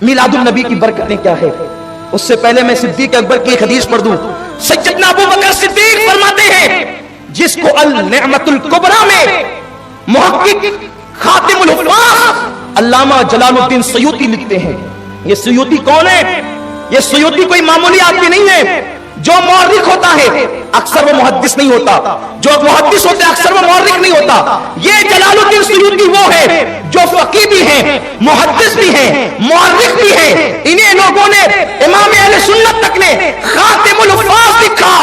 میلاد النبی کی برکتیں کیا ہے؟ اس سے پہلے میں صدیق اکبر کی ایک حدیث پڑھ دوں. سیدنا ابو بکر صدیق فرماتے ہیں جس کو النعمت الکبریٰ میں محقق خاتم الحفاظ علامہ جلال الدین سیوطی لکھتے ہیں. یہ سیوطی کون ہے؟ یہ سیوطی کوئی معمولی آدمی نہیں ہے. جو مورخ ہوتا ہے اکثر وہ محدث نہیں ہوتا، جو محدث ہوتا ہے اکثر وہ مورخ نہیں ہوتا. یہ جلال الدین سیوطی وہ ہے جو فقیہ بھی ہیں، محدث بھی ہیں، مورخ بھی ہیں. انہیں لوگوں نے امام اہل سنت تک نے خاتم الحفاظ لکھا.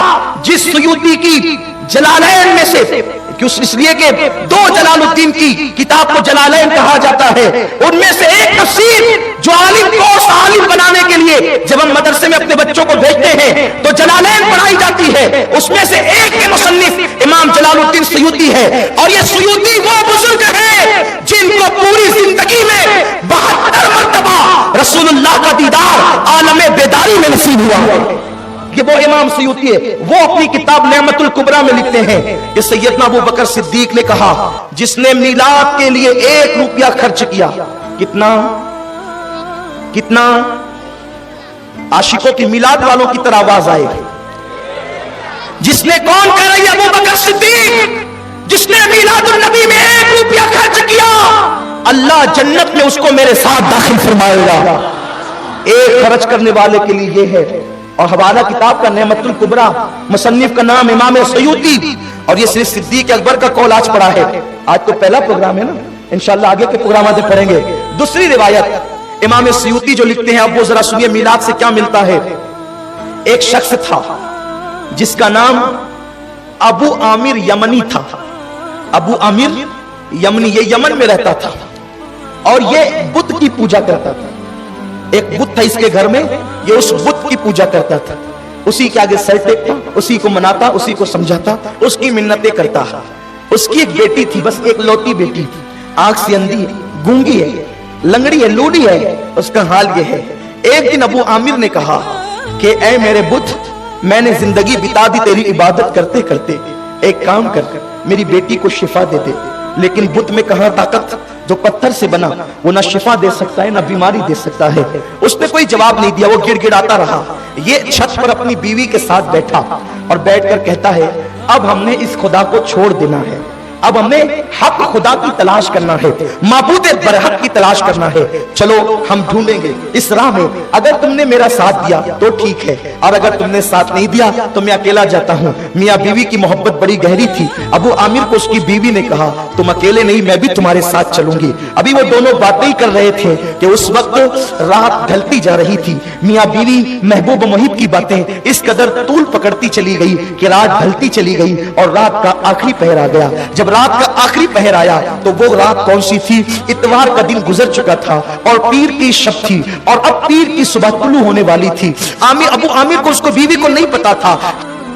جس سیوطی کی جلالین میں سے اس لیے کہ دو جلال الدین کی کتاب کو جلالین کہا جاتا ہے، ان میں سے ایک تفسیر جو عالم کو عالم بنانے کے لیے جب ہم مدرسے میں اپنے بچوں کو بھیجتے ہیں تو جلالین پڑھائی جاتی ہے، اس میں سے ایک کے مصنف امام جلال الدین سیوطی ہے. اور یہ سیوطی وہ بزرگ ہیں جن کو پوری زندگی میں 72 مرتبہ رسول اللہ کا دیدار عالم بیداری میں نصیب ہوا ہے. یہ وہ امام سیوطی ہے. وہ اپنی کتاب نعمت الکبریٰ میں لکھتے ہیں کہ سیدنا ابو بکر صدیق نے کہا جس نے میلاد کے لیے 1 روپیہ خرچ کیا. کتنا عاشقوں کی میلاد والوں کی طرح آواز آئے. جس نے کون کہہ رہی ہے؟ ابو بکر صدیق. جس نے میلاد النبی میں 1 روپیہ خرچ کیا اللہ جنت میں اس کو میرے ساتھ داخل فرمائے گا. ایک خرچ کرنے والے کے لیے یہ ہے. اور حوالہ کتاب کا نعمت الکبریٰ، مصنف کا نام امام سیوطی، اور یہ صرف صدیق اکبر کا قول آج پڑھا ہے. آج تو پہلا پروگرام ہے نا، انشاءاللہ آگے کے پروگرامات میں پڑھیں گے. دوسری روایت امام سیوطی جو لکھتے ہیں، اب وہ ذرا سنیے میلاد سے کیا ملتا ہے. ایک شخص تھا جس کا نام ابو عامر یمنی تھا. ابو عامر یمنی، یہ یمن میں رہتا تھا اور یہ بت کی پوجا کرتا تھا. ایک بت تھا اس کے گھر میں، یہ اس بت کی پوجا کرتا تھا. اسی کے آگے سر ٹیکتا، اسی کو مناتا، اسی کو سمجھاتا، اس کی منتیں کرتا. اس کی ایک بیٹی تھی، بس ایک لوٹی بیٹی تھی، آنکھ سے اندھی ہے، گونگی ہے، لنگڑی ہے، لوڈی ہے. اس کا حال یہ ہے. ایک دن ابو عامر نے کہا کہ اے میرے بت، میں نے زندگی بتا دی تیری عبادت کرتے کرتے، ایک کام کر میری بیٹی کو شفا دے دے. لیکن بت میں کہاں طاقت، جو پتھر سے بنا وہ نہ شفا دے سکتا ہے نہ بیماری دے سکتا ہے. اس نے کوئی جواب نہیں دیا، وہ گڑ گڑاتا رہا. یہ چھت پر اپنی بیوی کے ساتھ بیٹھا اور بیٹھ کر کہتا ہے اب ہم نے اس خدا کو چھوڑ دینا ہے، اب ہم نے حق خدا کی تلاش کرنا ہے، معبود برحق کی تلاش کرنا ہے. چلو ہم ڈھونڈیں گے اس راہ میں. اگر تم نے میرا ساتھ دیا تو ٹھیک ہے، اور اگر تم نے ساتھ نہیں دیا تو میں اکیلا جاتا ہوں. میاں بیوی کی محبت بڑی گہری تھی. ابو عامر کو اس کی بیوی نے کہا تم اکیلے نہیں، میں بھی تمہارے ساتھ چلوں گی. ابھی وہ دونوں باتیں ہی کر رہے تھے کہ اس وقت رات ڈھلتی جا رہی تھی. میاں بیوی محبوب محب کی باتیں اس قدر طول پکڑتی چلی گئی کہ رات ڈھلتی چلی گئی اور رات کا آخری پہر آ گیا. جب رات کا آخری پہر آیا تو وہ رات کون سی تھی؟ اتوار کا دن گزر چکا تھا اور پیر کی شب تھی، اور اب پیر کی صبح طلوع ہونے والی تھی. ابو عامر کو، اس کو بیوی کو نہیں پتا تھا.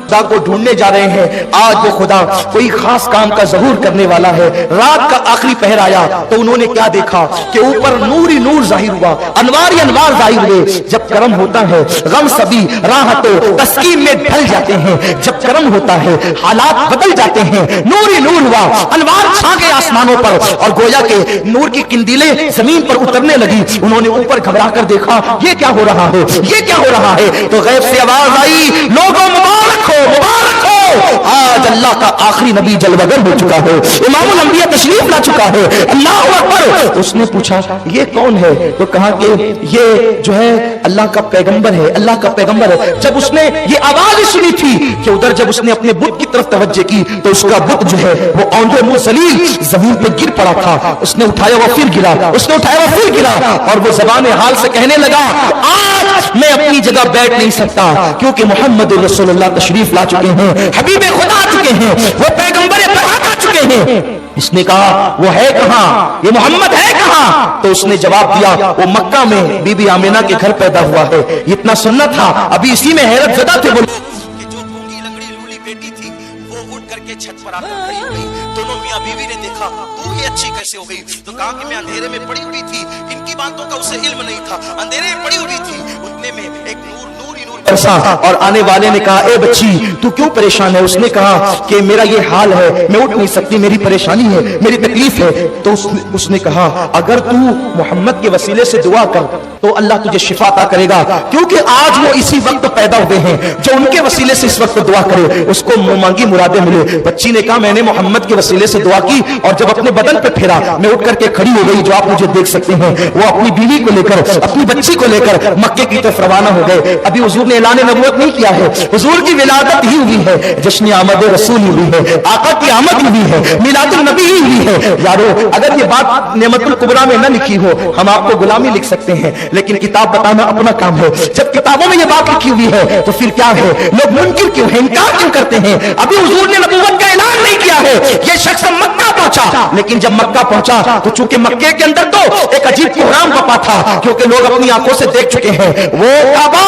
خدا کو ڈھونڈنے جا رہے ہیں. آج وہ خدا کوئی خاص کام کا ظہور کرنے والا ہے. رات کا آخری پہر آیا تو انہوں نے کیا دیکھا کہ اوپر نور ہی نور ظاہر ہوا، انوار ہی انوار ظاہر ہوئے. جب کرم ہوتا ہے غم سبھی راحتوں تسکین میں ڈھل جاتے ہیں. جب کرم ہوتا ہے حالات بدل جاتے ہیں. نور ہی نور ہوا، انوار چھا گئے آسمانوں پر اور گویا کہ نور کی قندیلیں زمین پر اترنے لگی. انہوں نے اوپر گھبرا کر دیکھا یہ کیا ہو رہا ہے، یہ کیا ہو رہا ہے. تو غیب سے آواز آئی لوگوں مبارک ہو، مبارک ہو، آج اللہ کا آخری نبی جلوگر ہو چکا ہے، امام الانبیاء تشریف لا چکا ہے. اللہ اکبر. اس نے پوچھا یہ کون ہے؟ تو کہا کہ یہ جو ہے اللہ کا پیغمبر ہے، اللہ کا پیغمبر ہے. جب اس نے یہ آواز سنی تھی کہ ادھر جب اس نے اپنے بت کی طرف توجہ کی تو اس کا بت جو ہے وہ اوندھے منہ ذلیل زمین پہ گر پڑا تھا. اس نے اٹھایا وہ پھر گرا، اس نے اٹھایا وہ پھر گرا، اور وہ زبان حال سے کہنے لگا آج میں اپنی جگہ بیٹھ نہیں سکتا کیونکہ محمد رسول اللہ تشریف لا چکے ہیں، حبیب خدا آ چکے ہیں، وہ پیغمبر برحق آ چکے ہیں. اس نے کہا وہ ہے کہاں، یہ محمد ہے کہاں؟ تو اس نے جواب دیا وہ مکہ میں بی بی آمینہ کے گھر پیدا ہوا ہے. اتنا سننا تھا. ابھی اسی میں حیرت زدہ تھے وہ کہ جو گونگی لنگڑی لولی بیٹی تھی وہ اٹھ کر کے چھت پر آ کر کھڑی ہو گئی. دونوں میاں بیوی نے دیکھا تو یہ اچھی کیسے ہو گئی. تو کہا کہ میں اندھیرے میں پڑی ہوئی تھی، ان کی باتوں کا اسے علم نہیں تھا، اندھیرے میں پڑی ہوئی تھی. اتنے میں ایک نور نور ہی نور اور آنے والے نے کہا اے بچی تو کیوں پریشان ہے؟ اس نے کہا کہ میرا یہ حال ہے، میں اٹھ نہیں سکتی، میری پریشانی ہے، میری تکلیف ہے۔ تو اس نے کہا اگر تو محمد کے وسیلے سے دعا کر تو اللہ تجھے شفا عطا کرے گا، کیونکہ آج وہ اسی وقت پیدا ہوئے ہیں جو ان کے وسیلے سے اس وقت دعا کرے اس کو مانگی مرادیں ملے۔ بچی نے کہا میں نے محمد کے وسیلے سے دعا کی اور جب اپنے بدن پہ پھیرا میں اٹھ کر کے کھڑی ہو گئی، جو آپ مجھے دیکھ سکتے ہیں۔ وہ اپنی بیوی کو لے کر، اپنی بچی کو لے کر مکے کی طرف روانہ ہو گئے۔ ابھی حضور نے اعلان نبوت نہیں کیا ہے، حضور کی ولادت ہی ہوئی ہے، جشن آمد رسول ہوئی ہے، آقا کی آمد ہوئی ہے، میلاد النبی ہی ہوئی ہے۔ یارو اگر یہ بات نعمت الکبریٰ میں نہ لکھی ہو ہم آپ کو غلامی لکھ سکتے ہیں، لیکن کتاب بتانا اپنا کام ہے۔ جب کتابوں میں یہ بات لکھی ہوئی ہے تو پھر کیا ہے؟ لوگ منکر کیوں ہیں، انکار کیوں کرتے ہیں؟ ابھی حضور نے نبوت کا اعلان نہیں کیا ہے، یہ شخص مکہ پہنچا، لیکن جب مکہ پہنچا تو چونکہ مکے کے اندر تو ایک عجیب کوہرام بپا تھا، کیونکہ لوگ اپنی آنکھوں سے دیکھ چکے ہیں وہ کعبہ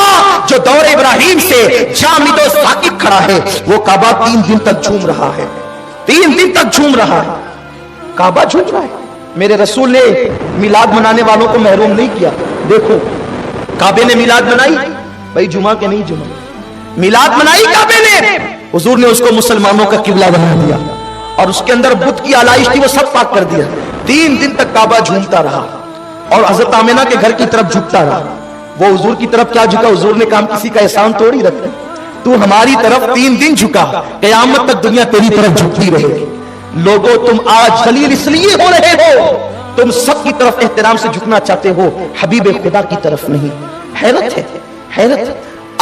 جو دور ابراہیم سے جامد و ثاقب کھڑا ہے، وہ کعبہ 3 دن تک جھوم رہا ہے، 3 دن تک جھوم رہا ہے، کعبہ جھوم رہا ہے۔ میرے رسول نے میلاد منانے والوں کو محروم نہیں کیا۔ دیکھو کعبے نے میلاد منائی، بھائی جمعہ کے نہیں جمعہ، میلاد منائی کعبے نے، حضور نے اس کو مسلمانوں کا قبلہ بنا دیا اور اس کے اندر بت کی آلائش تھی وہ سب پاک کر دیا۔ 3 دن تک کعبہ جھومتا رہا اور حضرت آمنہ کے گھر کی طرف جھکتا رہا۔ وہ حضور کی طرف کیا جھکا؟ حضور نے کہا ہم کسی کا احسان توڑی رکھتے، تو ہماری طرف 3 دن جھکا، قیامت تک دنیا تیری طرف جھکتی رہے گی۔ لوگوں تم آج ذلیل اس لیے ہو رہے ہو، تم سب کی طرف احترام سے جھکنا چاہتے ہو، حبیب خدا کی طرف نہیں۔ حیرت ہے، حیرت۔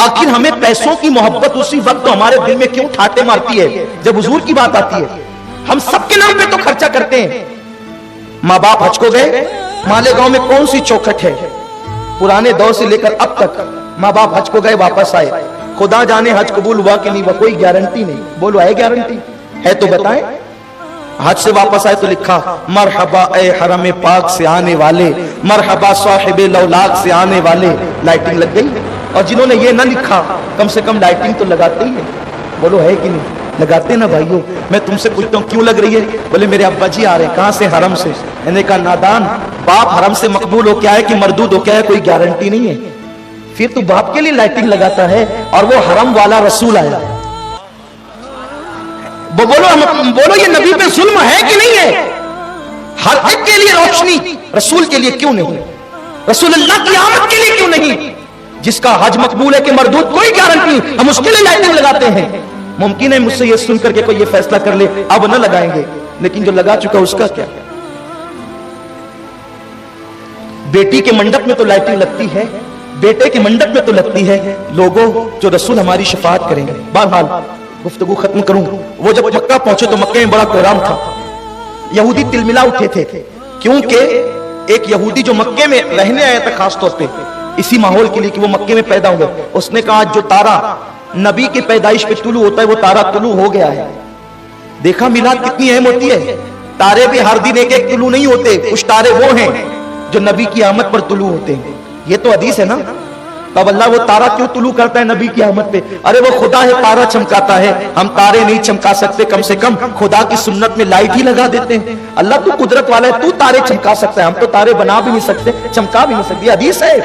آخر ہمیں پیسوں کی محبت اسی وقت تو ہمارے دل میں کیوں ٹھاٹے مارتی ہے جب حضور کی بات آتی ہے؟ ہم سب کے نام پہ تو خرچہ کرتے ہیں۔ ماں باپ حج کو گئے، مالیگاؤں میں کون سی چوکھٹ ہے؟ پرانے دور سے لے کر اب تک ماں باپ حج کو گئے واپس آئے، خدا جانے حج قبول ہوا کہ نہیں، وہ کوئی گارنٹی نہیں۔ بولو ہے گارنٹی ہے تو بتائیں۔ حج سے واپس آئے تو لکھا مرحبا اے حرم پاک سے آنے والے، مرحبا صاحب لولاک سے آنے والے، لائٹنگ لگ گئی۔ اور جنہوں نے یہ نہ لکھا کم سے کم لائٹنگ تو لگاتے ہی ہیں، بولو ہے کہ نہیں؟ لگاتے نا بھائیو۔ میں تم سے پوچھتا ہوں کیوں لگ رہی ہے؟ بولے میرے ابا جی آ رہے ہیں۔ کہاں سے؟ حرم سے۔ میں نے کہا نادان، باپ حرم سے مقبول ہو کیا ہے کہ مردود ہو کیا ہے کوئی گارنٹی نہیں ہے، پھر تو باپ کے لیے لائٹنگ لگاتا ہے اور وہ حرم والا رسول آیا۔ بولو یہ نبی پہ ظلم ہے کہ نہیں ہے؟ ہر ایک کے لیے روشنی، رسول کے لیے کیوں نہیں؟ رسول اللہ کی آمد کے لیے کیوں نہیں؟ جس کا حج مقبول ہے کہ مردود کوئی گارنٹی، ہم اس کے لیے لائٹنگ لگاتے ہیں۔ ممکن ہے مجھ سے یہ سن کر کے کوئی یہ فیصلہ کر لے اب نہ لگائیں گے، لیکن جو لگا چکا اس کا کیا؟ بیٹی کے منڈپ میں تو لائٹنگ لگتی ہے، بیٹے کے منڈپ میں تو لگتی ہے، لوگوں جو رسول ہماری شفاعت کریں گے۔ بہرحال گفتگو ختم کروں۔ وہ جب مکہ پہنچے تو مکہ میں بڑا کوہرام تھا، یہودی تلملا اٹھے تھے، کیونکہ ایک یہودی جو مکے میں رہنے آیا تھا خاص طور پہ اسی ماحول کے لیے کہ وہ مکے میں پیدا ہوئے، اس نے کہا جو تارا نبی کی پیدائش پہ طلوع ہوتا ہے وہ تارا طلوع ہو گیا ہے۔ دیکھا میلاد کتنی اہم ہوتی ہے۔ تارے بھی ہر دن ایک ایک طلوع نہیں ہوتے، کچھ تارے وہ ہیں جو نبی کی آمد پر طلوع ہوتے ہیں۔ یہ تو حدیث ہے نا۔ تب اللہ وہ تارا کیوں طلوع کرتا ہے نبی کی آمد پہ؟ ارے وہ خدا ہے، تارا چمکاتا ہے، ہم تارے نہیں چمکا سکتے، کم سے کم خدا کی سنت میں لائٹ ہی لگا دیتے ہیں۔ اللہ تو قدرت والا ہے، تو تارے چمکا سکتا ہے، ہم تو تارے بنا بھی نہیں سکتے، چمکا بھی نہیں سکتے۔ حدیث ہے،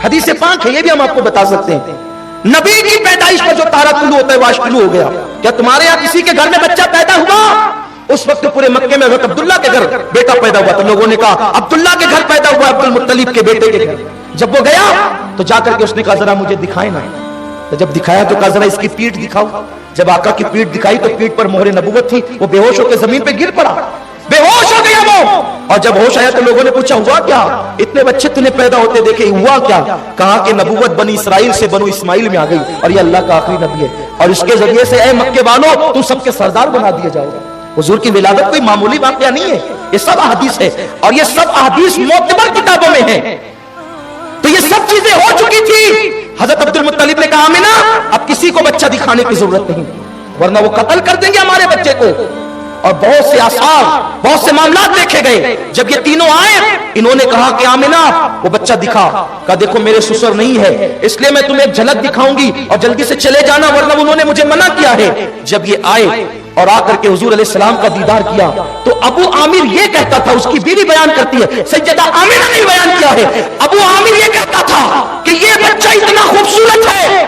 حدیث پاک ہے، یہ بھی ہم آپ کو بتا سکتے ہیں۔ نبی کی پیدائش پر جو تارا طلوع ہوتا ہے وہ آج طلوع ہو گیا۔ کیا تمہارے یہاں کسی کے گھر میں بچہ پیدا ہوا؟ اس وقت پورے مکے میں حضرت عبداللہ کے گھر بیٹا پیدا ہوا تو لوگوں نے کہا عبداللہ کے گھر پیدا ہوا، عبد المطلب کے بیٹے کے گھر۔ جب وہ گیا تو جا کر کے اس نے کہا ذرا مجھے دکھائے نا، تو جب دکھایا تو کہا ذرا اس کی پیٹھ دکھاؤ۔ جب آقا کی پیٹھ دکھائی تو پیٹھ پر مہر نبوت تھی، وہ بے ہوش ہو کے زمین پہ گر پڑا، بے ہوش ہو گیا وہ۔ اور جب ہوش آیا تو لوگوں نے پوچھا ہوا کیا؟ اتنے بچے تمہیں پیدا ہوتے دیکھے، ہوا کیا؟ کہا کہ نبوت بنی اسرائیل سے بنو اسماعیل میں آ گئی اور یہ اللہ کا آخری نبی ہے، اور اس کے ذریعے سے اے مکے والوں تم سب کے سردار بنا دیے جاؤ گے۔ حضور کی ولادت کوئی معمولی واقعہ نہیں ہے، یہ سب احادیث ہے، اور یہ سب احادیث معتبر کتابوں میں ہیں۔ تو یہ سب چیزیں ہو چکی تھی۔ حضرت عبد المطلب نے کہا آمنہ اب کسی کو بچہ دکھانے کی ضرورت نہیں، ورنہ وہ قتل کر دیں گے ہمارے بچے کو۔ اور بہت سے آثار، بہت سے معاملات دیکھے گئے۔ جب یہ تینوں آئے انہوں نے کہا کہ آمنہ وہ بچہ دکھا، کہا دیکھو میرے سسر نہیں ہے اس لیے میں تمہیں ایک جھلک دکھاؤں گی اور جلدی سے چلے جانا، ورنہ انہوں نے مجھے منع کیا ہے۔ جب یہ آئے اور آ کر کے حضور علیہ السلام کا دیدار کیا تو ابو عامر یہ کہتا تھا، اس کی بیوی بیان کرتی ہے، سیدہ آمنہ نے بیان کیا ہے، ابو عامر یہ کہتا تھا کہ یہ بچہ اتنا خوبصورت ہے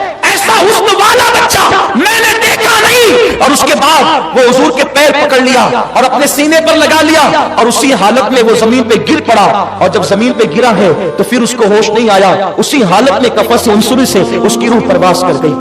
اور اس کے بعد وہ حضور کے پیر پکڑ لیا اور اپنے سینے پر لگا لیا اور اسی حالت میں وہ زمین پہ گر پڑا. اور جب زمین پہ گرا ہے تو پھر اس کو ہوش نہیں آیا, اسی حالت میں کفن عنصری سے اس کی روح پرواز کر گئی.